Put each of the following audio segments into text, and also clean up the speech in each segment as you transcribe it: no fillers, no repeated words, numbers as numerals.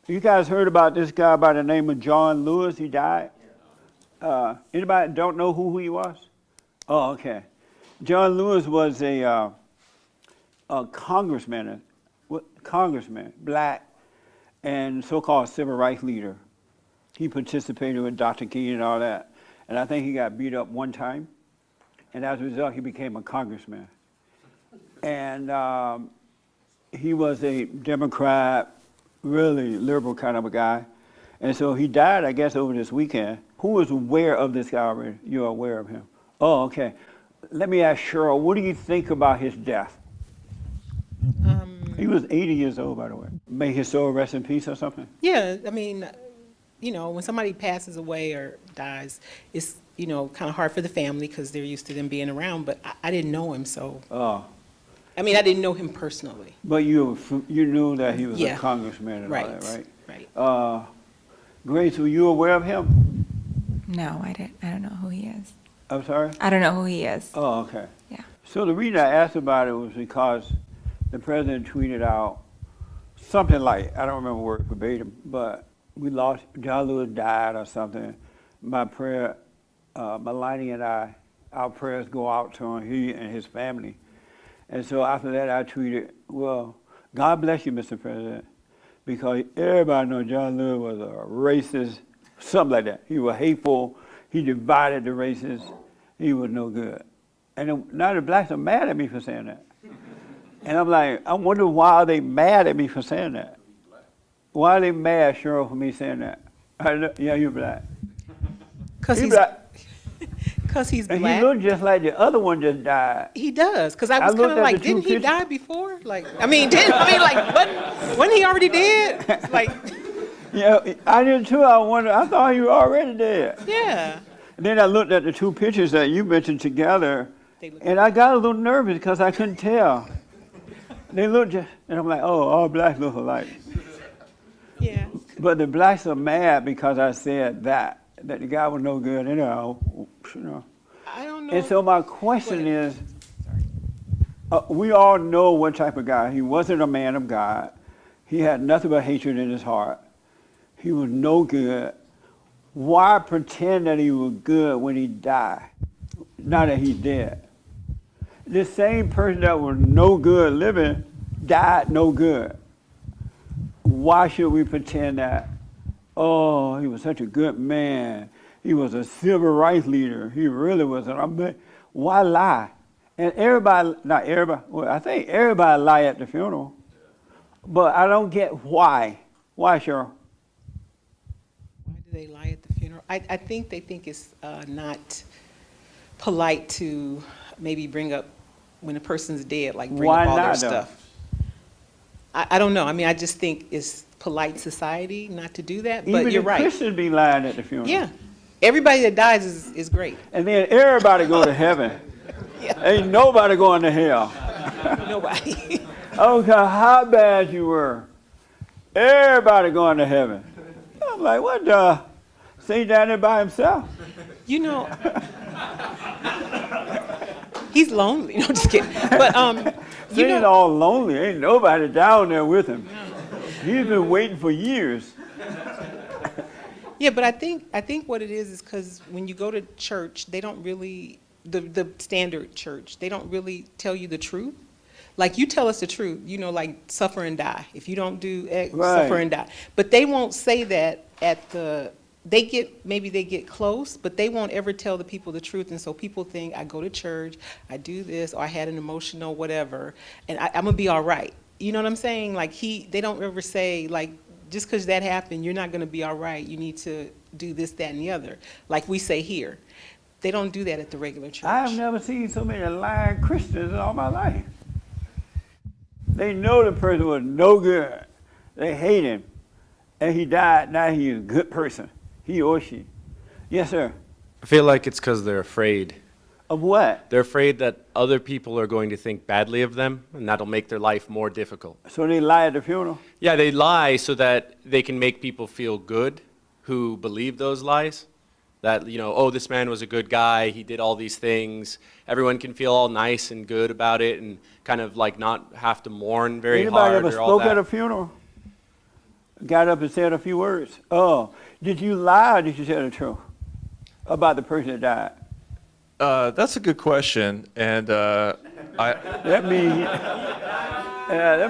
You guys heard about this guy by the name of John Lewis? He died. Anybody don't know who he was? Oh, okay. John Lewis was a congressman, black, and so-called civil rights leader. He participated with Dr. King and all that. And I think he got beat up one time. And as a result, he became a congressman. And he was a Democrat, really liberal kind of a guy. And so he died, I guess, over this weekend. Who was aware of this guy already? You're aware of him. Oh, okay. Let me ask Cheryl, what do you think about his death? He was 80 years old, by the way. May his soul rest in peace or something? Yeah, I mean, when somebody passes away or dies, it's, kind of hard for the family because they're used to them being around, but I didn't know him, so. Oh. I mean, I didn't know him personally. But you knew that he was a congressman and all that, right? Right. Grace, were you aware of him? No, I don't know who he is. I'm sorry? I don't know who he is. Oh, okay. Yeah. So the reason I asked about it was because the president tweeted out something like, I don't remember word verbatim, but we lost, John Lewis died or something. My prayer, Melania and I, our prayers go out to him, he and his family. And so after that I tweeted, well, God bless you, Mr. President, because everybody knows John Lewis was a racist, something like that. He was hateful, he divided the races, he was no good. And now the blacks are mad at me for saying that. And I'm like, I wonder why are they mad at me for saying that? Why are they mad, Cheryl, for me saying that? Yeah, you're black. Because he's black. Because he's And black. he looked just like the other one just died. He does, because I was kind of like, didn't he die before? Wasn't he already dead? Like, Yeah, I did too. I thought you were already dead. yeah. And then I looked at the two pictures that you mentioned together, and I got a little nervous because I couldn't tell. They looked just, and I'm like, oh, all blacks look alike. Yeah. But the blacks are mad because I said that the guy was no good, I don't know. And so my question is, we all know what type of guy. He wasn't a man of God. He had nothing but hatred in his heart. He was no good. Why pretend that he was good when he died, now that he's dead? The same person that was no good living died no good. Why should we pretend that, oh, he was such a good man, he was a civil rights leader, he really was why lie? And not everybody, well, I think everybody lie at the funeral, but I don't get why. Why, Cheryl? Why do they lie at the funeral? I think they think it's not polite to maybe bring up, when a person's dead, like bring up all their stuff. I don't know. I mean, I just think it's polite society not to do that, but you're right. Even the Christians be lying at the funeral. Yeah. Everybody that dies is great. And then everybody go to heaven. Yeah. Ain't nobody going to hell. Nobody. I don't care how bad you were. Everybody going to heaven. I'm like, what the? Stay down there by himself. He's lonely. No, just kidding. But He's all lonely. Ain't nobody down there with him. He's been waiting for years. Yeah, but I think what it is because when you go to church, they don't really, the standard church, they don't really tell you the truth. Like, you tell us the truth, like suffer and die. If you don't do X, suffer and die. But they won't say that maybe they get close, but they won't ever tell the people the truth. And so people think, I go to church, I do this, or I had an emotional whatever, and I'm gonna be all right. You know what I'm saying? Like, they don't ever say, like, just because that happened, you're not gonna be all right. You need to do this, that, and the other. Like we say here. They don't do that at the regular church. I've never seen so many lying Christians in all my life. They know the person was no good. They hate him. And he died, now he's a good person. He or she. Yes, sir. I feel like it's because they're afraid. Of what? They're afraid that other people are going to think badly of them, and that'll make their life more difficult. So they lie at the funeral? Yeah, they lie so that they can make people feel good who believe those lies. That, oh, this man was a good guy, he did all these things. Everyone can feel all nice and good about it, and kind of like not have to mourn very hard or all that. Anybody ever spoke at a funeral? got up and said a few words. Oh, did you lie or did you tell the truth about the person that died? That's a good question, and That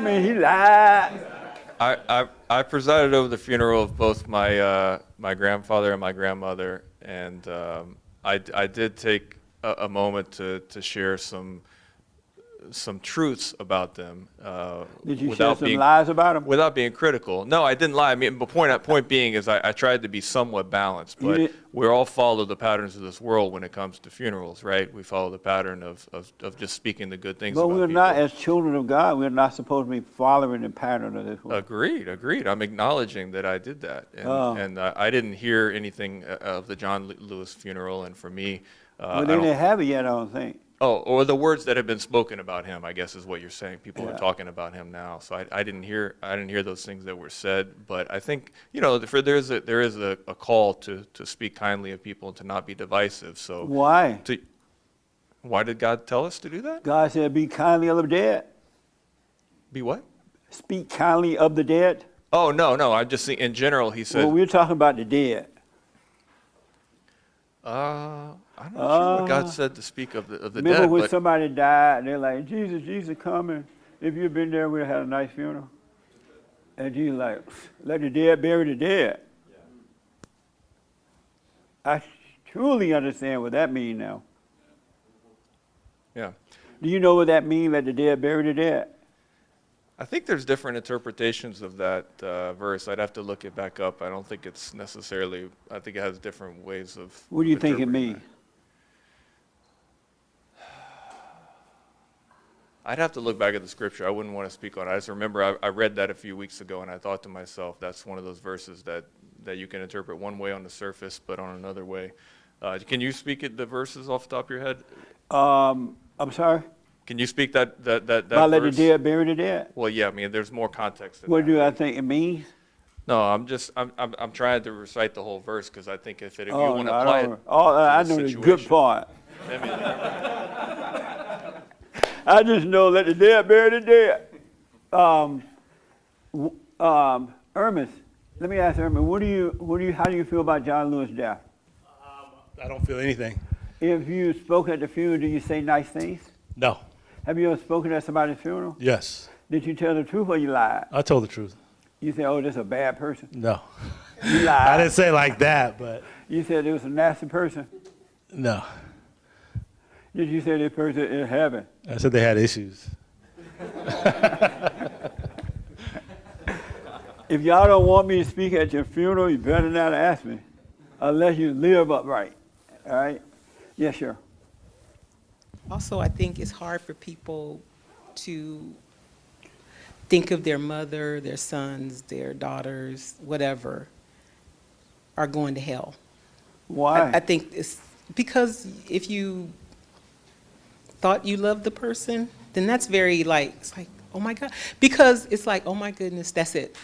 means he lied. I presided over the funeral of both my my grandfather and my grandmother, and I did take a moment to share some truths about them. Did you share without some being, lies about him? without being critical? No, I didn't lie. I mean, the point being is I tried to be somewhat balanced, You but did- we all follow the patterns of this world when it comes to funerals, right? We follow the pattern of just speaking the good things But about we're people. not, as children of God, we're not supposed to be following the pattern of this world. Agreed. I'm acknowledging that I did that, and, Oh. I didn't hear anything of the John Lewis funeral, and for me, Well, I they don't. didn't have it yet, I don't think. Oh, or the words that have been spoken about him, I guess is what you're saying. People Yeah. are talking about him now, so I didn't hear those things that were said. But I think there is a call to speak kindly of people and to not be divisive. So Why? why did God tell us to do that? God said, be kindly of the dead. Be what? Speak kindly of the dead. Oh no, I just think in general he said. Well, we're talking about the dead. I'm not sure what God said to speak of the Remember dead, when but somebody died, and they're like, Jesus coming. If you'd been there, we'd have had a nice funeral. And Jesus like, let the dead bury the dead. I truly understand what that means now. yeah. Do you know what that means, let the dead bury the dead? I think there's different interpretations of that verse. I'd have to look it back up. I don't think it's necessarily. I think it has different ways of. What do you think it interpreting means? that. I'd have to look back at the scripture. I wouldn't want to speak on it. I just remember I read that a few weeks ago, and I thought to myself, that's one of those verses that you can interpret one way on the surface, but on another way. Can you speak the verses off the top of your head? I'm sorry? Can you speak that About let the verse? dead bury the dead? Well, yeah. I mean, there's more context to What that. do I think it means? No, I'm trying to recite the whole verse because I think if you Oh, want no, to apply it. I to the know the good situation. part. I mean, I just know let the dead bury the dead. Ernest, let me ask Ernest, how do you feel about John Lewis' death? I don't feel anything. If you spoke at the funeral, do you say nice things? No. Have you ever spoken at somebody's funeral? Yes. Did you tell the truth or you lied? I told the truth. You said, oh, this is a bad person. No. You I lied. didn't say it like that, but You said it was a nasty person. no. Did you say this person is in heaven? I said they had issues. If y'all don't want me to speak at your funeral, you better not ask me, unless you live upright. All right? Yes, sir. Also, I think it's hard for people to think of their mother, their sons, their daughters, whatever, are going to hell. Why? I think it's because if you thought you loved the person, then that's very it's like, oh my God. Because it's like, oh my goodness, that's it.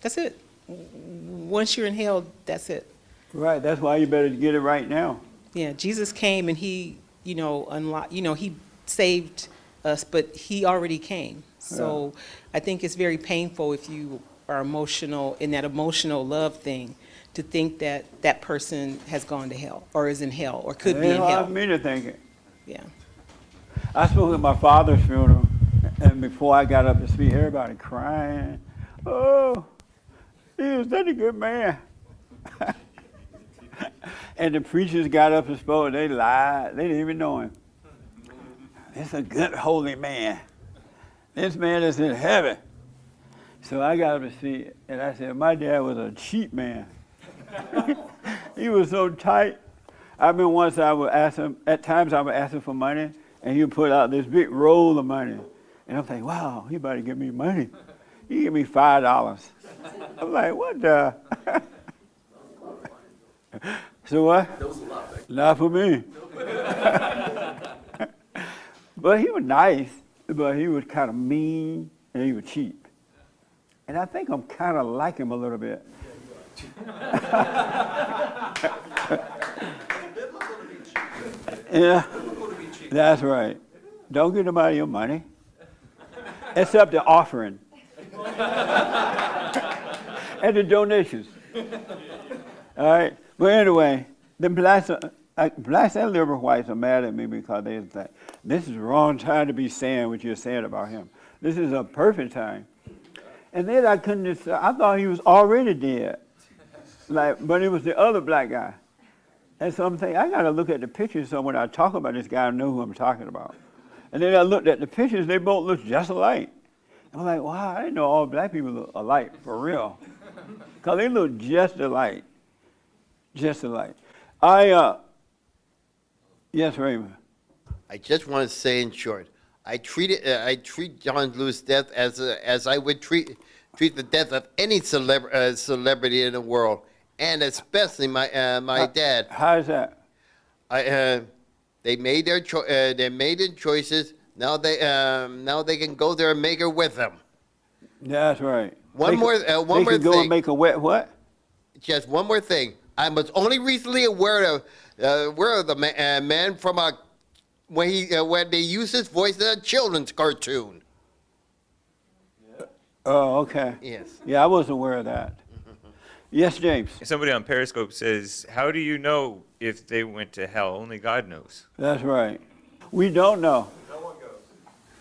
That's it. Once you're in hell, that's it. Right. That's why you better get it right now. Yeah, Jesus came and he, he saved us, but he already came. So I think it's very painful if you are emotional in that emotional love thing to think that that person has gone to hell or is in hell or could be in That's hell. me to think it. Yeah. I spoke at my father's funeral, and before I got up to speak, everybody crying. Oh, he was such a good man. And the preachers got up and spoke. They lied. They didn't even know him. It's a good, holy man. This man is in heaven. So I got up to see, and I said, my dad was a cheap man. He was so tight. I remember once I would ask him, at times I would ask him for money, and he would put out this big roll of money. And I'm thinking, wow, he about to give me money. He gave me $5. I'm like, what the? So what? That was a lot. Not for me. But he was nice, but he was kind of mean, and he was cheap. And I think I'm kind of like him a little bit. Yeah, that's right. Don't give nobody your money, except the offering. and the donations. All right. But anyway, the blacks and liberal whites are mad at me because they think this is the wrong time to be saying what you're saying about him. This is a perfect time. And then I couldn't decide. I thought he was already dead. But it was the other black guy. And so I'm thinking, I got to look at the pictures so when I talk about this guy, I know who I'm talking about. And then I looked at the pictures, they both look just alike. I'm like, wow, I didn't know all black people look alike, for real. Because they look just alike. Just alike. Yes, Raymond. I just want to say in short, I treat John Lewis' death as I would treat the death of any celebrity in the world, and especially my dad. How is that? They made their choices. Now they can go there and make it with them. That's right. One more They thing. could go and make a wet what? Just one more thing. I was only recently aware of the man from when they used his voice in a children's cartoon. Oh, okay. Yes. Yeah, I wasn't aware of that. Yes, James. Somebody on Periscope says, how do you know if they went to hell? Only God knows. That's right. We don't know. No one goes.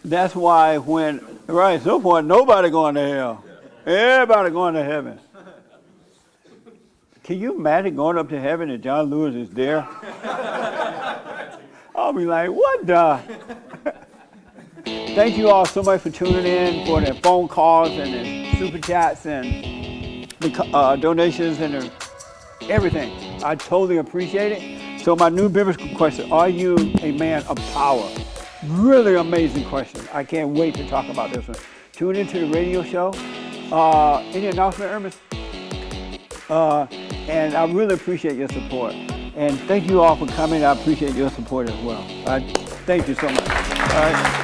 That's why at some point, nobody going to hell. Everybody going to heaven. Can you imagine going up to heaven and John Lewis is there? I'll be like, what the? Thank you all so much for tuning in, for the phone calls and the super chats and the donations and everything. I totally appreciate it. So my new biblical question, are you a man of power? Really amazing question. I can't wait to talk about this one. Tune into the radio show. Any announcement, Ernest? And I really appreciate your support. And thank you all for coming. I appreciate your support as well. Thank you so much. All right.